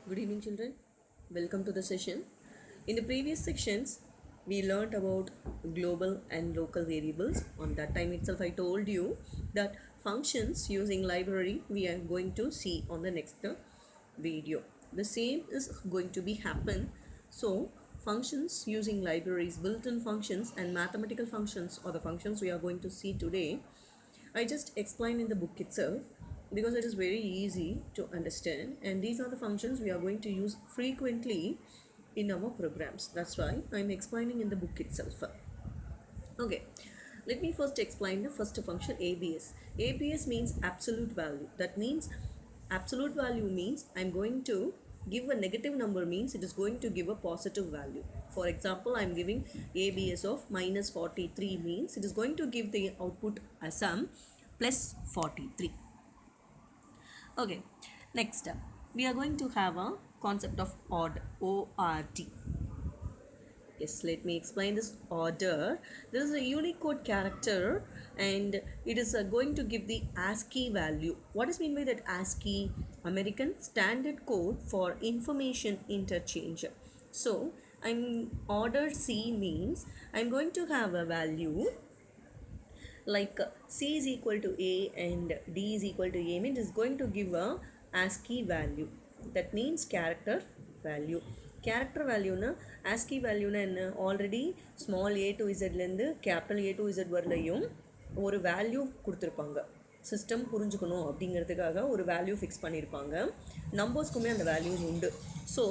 Good evening, children. Welcome to the session. In the previous sections, we learnt about global and local variables. On that time itself, I told you that functions using library we are going to see on the next video. The same is going to be happen. So, functions using libraries, built-in functions and mathematical functions or the functions we are going to see today. I just explained in the book itself because it is very easy to understand, and these are the functions we are going to use frequently in our programs. That's why I'm explaining in the book itself. Okay, let me first explain the first function ABS. ABS means absolute value. That means absolute value means I'm going to give a negative number means it is going to give a positive value. For example, I'm giving ABS of minus 43 means it is going to give the output as plus 43. Okay, next we are going to have a concept of order, O-R-D. Yes, let me explain this order. This is a Unicode character and it is going to give the ASCII value. What is mean by that ASCII? American Standard Code for Information Interchange. So, order C means I'm going to have a value like C is equal to A and D is equal to A means it's going to give a ASCII value. That means character value. Character value na ASCII value na enna already small a to z லேருந்து capital A to z வரலையும் ஒரு value கொடுத்துருப்பாங்க. System புரிஞ்சுக்கணும் அப்படிங்கிறதுக்காக ஒரு value fix பண்ணியிருப்பாங்க. நம்பர்ஸ்க்குமே அந்த values உண்டு. So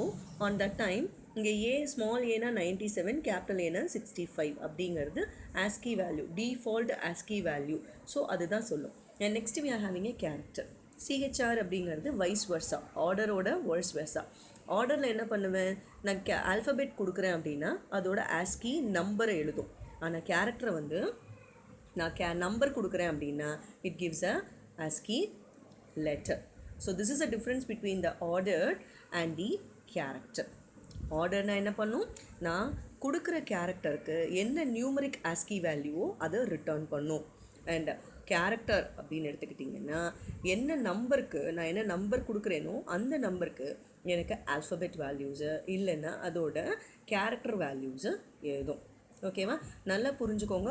on that time இங்கே ஏ ஸ்மால் ஏனா 97, கேபிட்டல் ஏனா 65 அப்படிங்கிறது ASCII value, default ASCII value. So அதுதான் சொல்லும். And next we are having a character. CHR அப்படிங்கிறது வைஸ் வர்ஸா, ஆர்டரோட வைஸ் வர்ஸா. ஆர்டரில் என்ன பண்ணுவேன், நான் ஆல்ஃபபெட் கொடுக்குறேன் அப்படின்னா அதோட ASCII நம்பரை எழுதும். ஆனால் கேரக்டரை வந்து நான் நம்பர் கொடுக்குறேன் அப்படின்னா it gives a ASCII letter. So this is a difference between the order and the character. ஆர்டர்னா என்ன பண்ணும், நான் கொடுக்குற கேரக்டருக்கு என்ன நியூமரிக் ASCII வேல்யூவோ அதை ரிட்டர்ன் பண்ணும். அண்ட் கேரக்டர் அப்படின்னு எடுத்துக்கிட்டிங்கன்னா என்ன நம்பருக்கு நான் என்ன நம்பர் கொடுக்குறேனோ அந்த நம்பருக்கு எனக்கு ஆல்ஃபபெட் வேல்யூஸு இல்லைன்னா அதோட கேரக்டர் வேல்யூஸு எழுதும். ஓகேவா, நல்லா புரிஞ்சுக்கோங்க.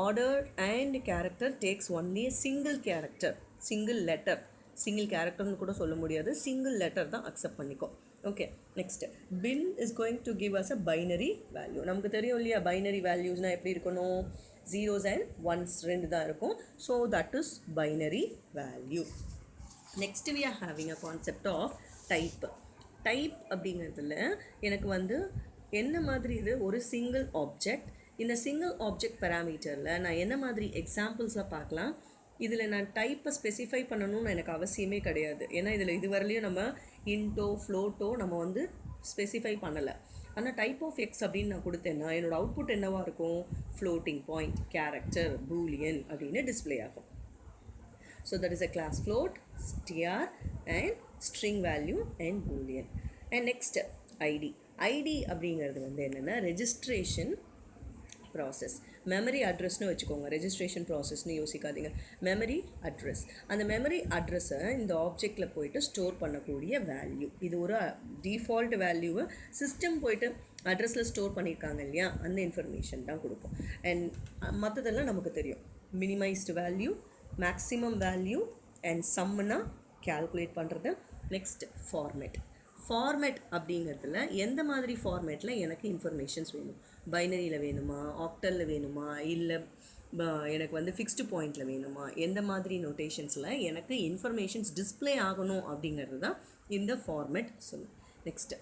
Order and character takes only single character, single letter. Single கேரக்டர்னு கூட சொல்ல முடியாது, சிங்கிள் லெட்டர் தான் அக்செப்ட் பண்ணிக்கோ. Okay, next pin is going to give us a binary value. நமக்கு தெரியும் இல்லையா, பைனரி வேல்யூஸ்னால் எப்படி இருக்கணும், ஜீரோஸ் அண்ட் ஒன்ஸ் ரெண்டு தான் இருக்கும். So that is binary value. Next we are having a concept of type. Type அப்படிங்கிறதுல எனக்கு வந்து என்ன மாதிரி இது ஒரு சிங்கிள் ஆப்ஜெக்ட். இந்த சிங்கிள் ஆப்ஜெக்ட் பேராமீட்டரில் நான் என்ன மாதிரி எக்ஸாம்பிள்ஸில் பார்க்கலாம். இதில் நான் டைப்பை ஸ்பெசிஃபை பண்ணணும்னு எனக்கு அவசியமே கிடையாது. ஏன்னா இதில் இது வரலையும் நம்ம இன்டோ ஃப்ளோட்டோ நம்ம வந்து ஸ்பெசிஃபை பண்ணலை. ஆனால் டைப் ஆஃப் எக்ஸ் அப்படின்னு நான் கொடுத்தேன்னா என்னோடய அவுட்புட் என்னவாக இருக்கும், ஃப்ளோட்டிங் பாயிண்ட், கேரக்டர், பூலியன் அப்படின்னு டிஸ்பிளே ஆகும். So that is a class float, str and string value and boolean. And next id. id அப்படிங்கிறது வந்து என்னென்னா ரெஜிஸ்ட்ரேஷன் ப்ராசஸ். மெமரி அட்ரஸ்னு வச்சுக்கோங்க, ரெஜிஸ்ட்ரேஷன் ப்ராசஸ்னு யோசிக்காதீங்க. மெமரி அட்ரஸ், அந்த மெமரி அட்ரஸை இந்த ஆப்ஜெக்டில் போய்ட்டு ஸ்டோர் பண்ணக்கூடிய வேல்யூ. இது ஒரு டிஃபால்ட் வேல்யூவை சிஸ்டம் போய்ட்டு அட்ரஸில் ஸ்டோர் பண்ணியிருக்காங்க இல்லையா, அந்த இன்ஃபர்மேஷன் தான் கொடுக்கும். அண்ட் மற்றதெல்லாம் நமக்கு தெரியும், minimised value, maximum value and சம்னா கேல்குலேட் பண்ணுறது. Next format. ஃபார்மேட் அப்படிங்கிறதுல எந்த மாதிரி ஃபார்மேட்டில் எனக்கு இன்ஃபர்மேஷன்ஸ் வேணும், பைனரியில் வேணுமா, ஆக்டலில் வேணுமா, இல்லை எனக்கு வந்து ஃபிக்ஸ்டு பாயிண்டில் வேணுமா, எந்த மாதிரி நோட்டேஷன்ஸில் எனக்கு இன்ஃபர்மேஷன்ஸ் டிஸ்பிளே ஆகணும் அப்படிங்கிறது தான் இந்த ஃபார்மேட் சொல்லும். Next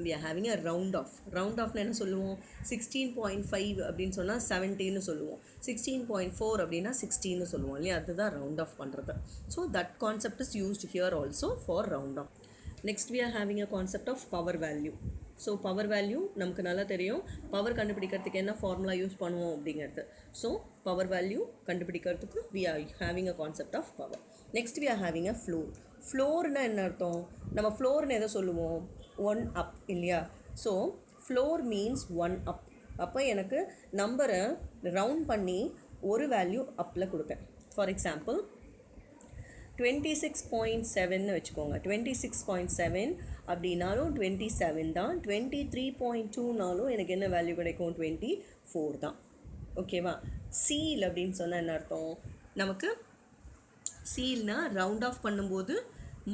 we are having a round off. round offனா என்ன சொல்லுவோம், 16.5 அப்படின்னு சொன்னால் 17ன்னு சொல்லுவோம், 16.4 அப்படின்னா 16ன்னு சொல்லுவோம் இல்லையா, அதுதான் round off பண்ணுறது. So that concept is used here also for round off. next we are having a concept of power value. So power value நமக்கு நல்லா தெரியும். பவர் கண்டுபிடிக்கிறதுக்கு என்ன ஃபார்முலா யூஸ் பண்ணுவோம் அப்படிங்கிறது. ஸோ பவர் வேல்யூ கண்டுபிடிக்கிறதுக்கு we are having a concept of power. next we are having a floor. ஃப்ளோர்னா என்ன அர்த்தம், நம்ம ஃப்ளோர்னு எதை சொல்லுவோம், 1 up இல்லையா. So floor means 1 up. அப்போ எனக்கு நம்பரை ரவுண்ட் பண்ணி ஒரு வேல்யூ அப்பில் கொடுப்பேன். ஃபார் எக்ஸாம்பிள் 26.7 வச்சுக்கோங்க. 26.7 அப்படின்னாலும் 27 தான். 23.2நாலும் எனக்கு என்ன வேல்யூ கிடைக்கும்? 24 தான். ஓகேவா? சீல் அப்படின்னு சொன்னால் என்ன அர்த்தம்? நமக்கு சீல்னா ரவுண்ட் ஆஃப் பண்ணும்போது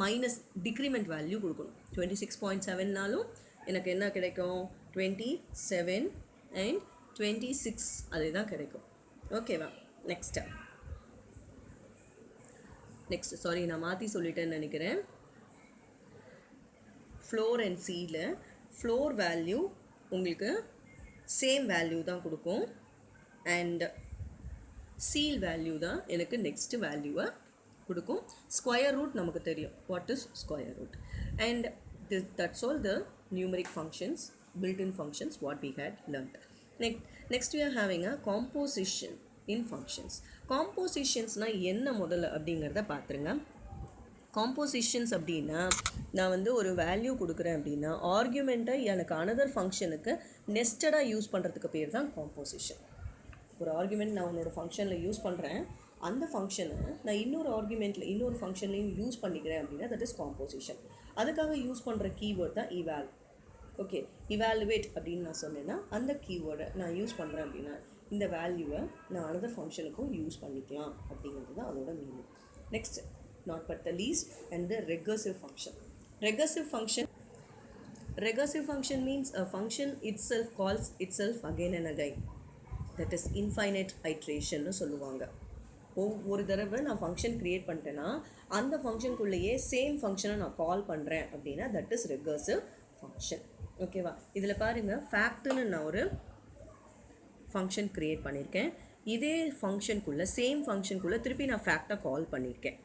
மைனஸ் டிக்ரிமெண்ட் வேல்யூ கொடுக்கணும். 26.7நாலும் எனக்கு என்ன கிடைக்கும்? 27 அண்ட் 26 அதுதான் கிடைக்கும். ஓகேவா? நெக்ஸ்ட்டு சாரி நான் மாற்றி சொல்லிட்டேன்னு நினைக்கிறேன். ஃப்ளோர் அண்ட் சீல ஃப்ளோர் வேல்யூ உங்களுக்கு சேம் வேல்யூ தான் கொடுக்கும் அண்ட் சீல் வேல்யூ தான் எனக்கு நெக்ஸ்ட் வேல்யூவை கொடுக்கும். ஸ்கொயர் ரூட் நமக்கு தெரியும். What is square root? And that's all the numeric functions, built-in functions what we had learned. Next we are having a composition in functions. Compositionsனால் என்ன முதல்ல அப்படிங்கிறத பார்த்துருங்க. காம்போசிஷன்ஸ் அப்படின்னா நான் வந்து ஒரு வேல்யூ கொடுக்குறேன் அப்படின்னா ஆர்குமெண்ட்டை எனக்கு அனதர் ஃபங்க்ஷனுக்கு நெஸ்டடாக யூஸ் பண்ணுறதுக்கு பேர் தான் காம்போசிஷன். ஒரு ஆர்குமெண்ட் நான் உன்னோட ஃபங்க்ஷனில் யூஸ் பண்ணுறேன், அந்த ஃபங்க்ஷனை நான் இன்னொரு ஆர்குமெண்ட்டில் இன்னொரு ஃபங்க்ஷன்லையும் யூஸ் பண்ணிக்கிறேன் அப்படின்னா தட் இஸ் காம்போசிஷன். அதுக்காக யூஸ் பண்ணுற கீவேர்ட் தான் இவால். ஓகே, இவாலுவேட் அப்படின்னு நான் சொன்னேன்னா அந்த கீவேர்டை நான் யூஸ் பண்ணுறேன் அப்படின்னா இந்த வேல்யூவை நான் அனதர் ஃபங்க்ஷனுக்கும் யூஸ் பண்ணிக்கலாம் அப்படிங்கிறது தான் அதோட meaning. Next, not but the least, and the recursive function. Recursive function means a function itself calls itself again and again. That is infinite iteration னு சொல்லுவாங்க. ஒரு தடவை நான் ஃபங்க்ஷன் க்ரியேட் பண்ணிட்டேன்னா அந்த ஃபங்க்ஷனுக்குள்ளேயே சேம் ஃபங்க்ஷனை நான் கால் பண்ணுறேன் அப்படின்னா தட் இஸ் ரெகர்சிவ் ஃபங்க்ஷன். ஓகேவா? இதில் பாருங்கள், ஃபேக்ட்னு நான் ஒரு ஃபங்க்ஷன் க்ரியேட் பண்ணியிருக்கேன். இதே ஃபங்க்ஷனுக்குள்ளே சேம் ஃபங்க்ஷனுக்குள்ளே திருப்பி நான் ஃபேக்டை கால் பண்ணியிருக்கேன்.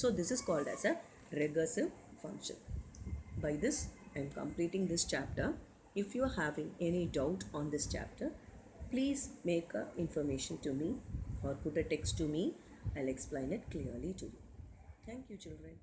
So this is called as a ரெகர்சிவ் function. By this I am completing this chapter. If you are having any doubt on this chapter, please make a information to me or put a text to me. I'll explain it clearly to you. Thank you, children.